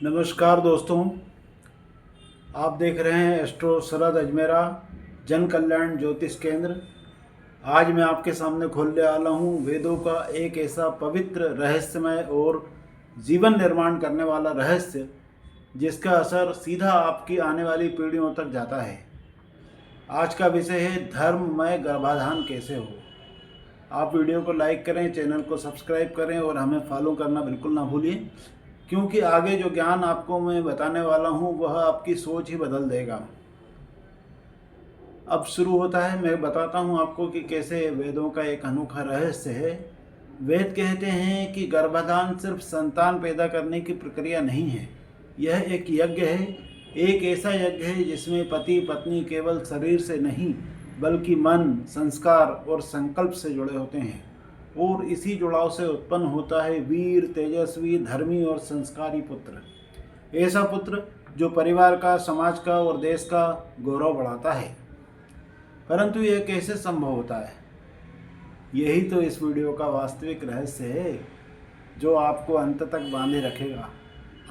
नमस्कार दोस्तों, आप देख रहे हैं एस्ट्रो शरद अजमेरा जन कल्याण ज्योतिष केंद्र। आज मैं आपके सामने खोलने वाला हूँ वेदों का एक ऐसा पवित्र रहस्यमय और जीवन निर्माण करने वाला रहस्य जिसका असर सीधा आपकी आने वाली पीढ़ियों तक जाता है। आज का विषय है धर्ममय गर्भाधान कैसे हो। आप वीडियो को लाइक करें, चैनल को सब्सक्राइब करें और हमें फॉलो करना बिल्कुल ना भूलिए, क्योंकि आगे जो ज्ञान आपको मैं बताने वाला हूँ वह आपकी सोच ही बदल देगा। अब शुरू होता है। मैं बताता हूँ आपको कि कैसे वेदों का एक अनोखा रहस्य है। वेद कहते हैं कि गर्भाधान सिर्फ संतान पैदा करने की प्रक्रिया नहीं है, यह एक यज्ञ है। एक ऐसा यज्ञ है जिसमें पति पत्नी केवल शरीर से नहीं बल्कि मन, संस्कार और संकल्प से जुड़े होते हैं, और इसी जुड़ाव से उत्पन्न होता है वीर, तेजस्वी, धर्मी और संस्कारी पुत्र। ऐसा पुत्र जो परिवार का, समाज का और देश का गौरव बढ़ाता है। परंतु यह कैसे संभव होता है, यही तो इस वीडियो का वास्तविक रहस्य है जो आपको अंत तक बांधे रखेगा।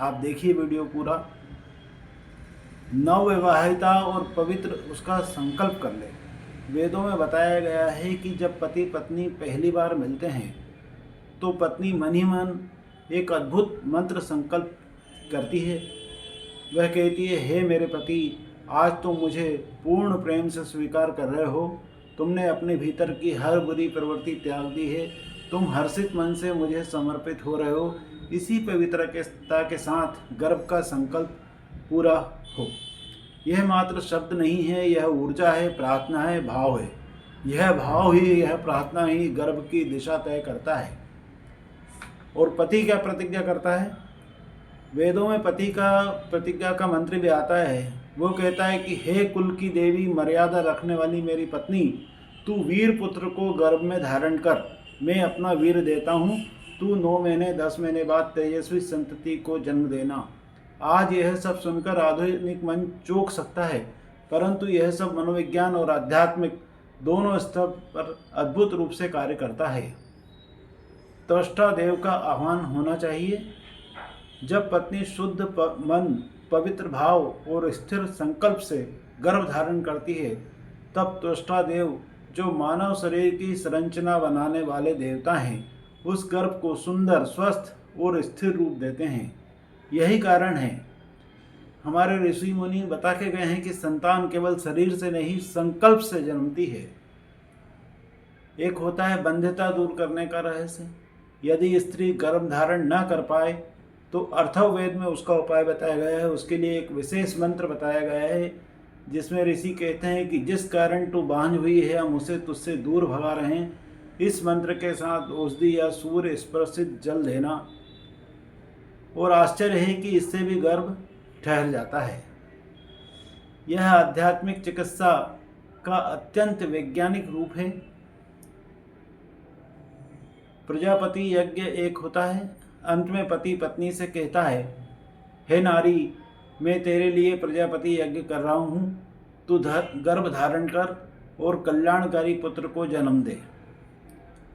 आप देखिए वीडियो पूरा। नवविवाहिता और पवित्र उसका संकल्प कर ले। वेदों में बताया गया है कि जब पति पत्नी पहली बार मिलते हैं तो पत्नी मन ही मन एक अद्भुत मंत्र संकल्प करती है। वह कहती है, हे मेरे पति, आज तुम मुझे पूर्ण प्रेम से स्वीकार कर रहे हो। तुमने अपने भीतर की हर बुरी प्रवृत्ति त्याग दी है। तुम हर्षित मन से मुझे समर्पित हो रहे हो। इसी पवित्रता के साथ गर्भ का संकल्प पूरा हो। यह मात्र शब्द नहीं है, यह ऊर्जा है, प्रार्थना है, भाव है। यह भाव ही, यह प्रार्थना ही गर्भ की दिशा तय करता है। और पति क्या प्रतिज्ञा करता है? वेदों में पति का प्रतिज्ञा का मंत्र भी आता है। वो कहता है कि हे कुल की देवी, मर्यादा रखने वाली मेरी पत्नी, तू वीर पुत्र को गर्भ में धारण कर। मैं अपना वीर देता हूँ। तू 9 महीने 10 महीने बाद तेजस्वी संतति को जन्म देना। आज यह सब सुनकर आधुनिक मन चौंक सकता है, परंतु यह सब मनोविज्ञान और आध्यात्मिक दोनों स्तर पर अद्भुत रूप से कार्य करता है। त्वष्टा देव का आह्वान होना चाहिए। जब पत्नी शुद्ध मन, पवित्र भाव और स्थिर संकल्प से गर्भ धारण करती है, तब त्वष्टा देव, जो मानव शरीर की संरचना बनाने वाले देवता हैं, उस गर्भ को सुंदर, स्वस्थ और स्थिर रूप देते हैं। यही कारण है हमारे ऋषि मुनि बता के गए हैं कि संतान केवल शरीर से नहीं, संकल्प से जन्मती है। एक होता है बंध्यता दूर करने का रहस्य। यदि स्त्री गर्भ धारण न कर पाए तो अथर्ववेद में उसका उपाय बताया गया है। उसके लिए एक विशेष मंत्र बताया गया है जिसमें ऋषि कहते हैं कि जिस कारण तू बांझ हुई है, हम उसे तुझसे दूर भगा रहे हैं। इस मंत्र के साथ औषधि या सूर्य स्पर्शित जल देना, और आश्चर्य है कि इससे भी गर्भ ठहर जाता है। यह आध्यात्मिक चिकित्सा का अत्यंत वैज्ञानिक रूप है। प्रजापति यज्ञ एक होता है। अंत में पति पत्नी से कहता है, हे नारी, मैं तेरे लिए प्रजापति यज्ञ कर रहा हूँ। तू गर्भ धारण कर और कल्याणकारी पुत्र को जन्म दे।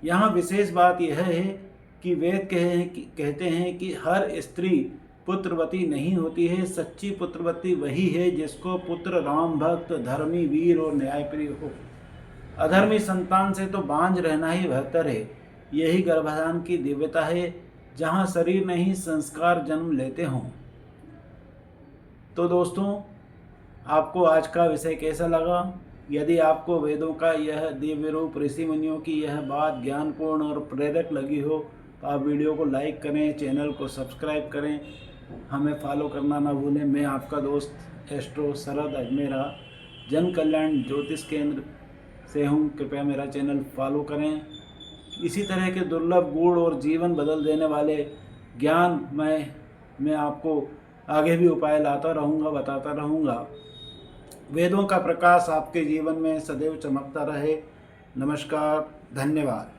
यहाँ विशेष बात यह है कि वेद कहते हैं कि हर स्त्री पुत्रवती नहीं होती है। सच्ची पुत्रवती वही है जिसको पुत्र राम भक्त, धर्मी, वीर और न्यायप्रिय हो। अधर्मी संतान से तो बांझ रहना ही बेहतर है। यही गर्भाधान की दिव्यता है, जहाँ शरीर नहीं संस्कार जन्म लेते हों। तो दोस्तों, आपको आज का विषय कैसा लगा? यदि आपको वेदों का यह दिव्य रूप, ऋषि मुनियों की यह बात ज्ञानपूर्ण और प्रेरक लगी हो तो आप वीडियो को लाइक करें, चैनल को सब्सक्राइब करें, हमें फॉलो करना ना भूलें। मैं आपका दोस्त एस्ट्रो शरद अजमेरा जन कल्याण ज्योतिष केंद्र से हूँ। कृपया मेरा चैनल फॉलो करें। इसी तरह के दुर्लभ, गूढ़ और जीवन बदल देने वाले ज्ञान मैं आपको आगे भी उपाय लाता रहूँगा, बताता रहूँगा। वेदों का प्रकाश आपके जीवन में सदैव चमकता रहे। नमस्कार, धन्यवाद।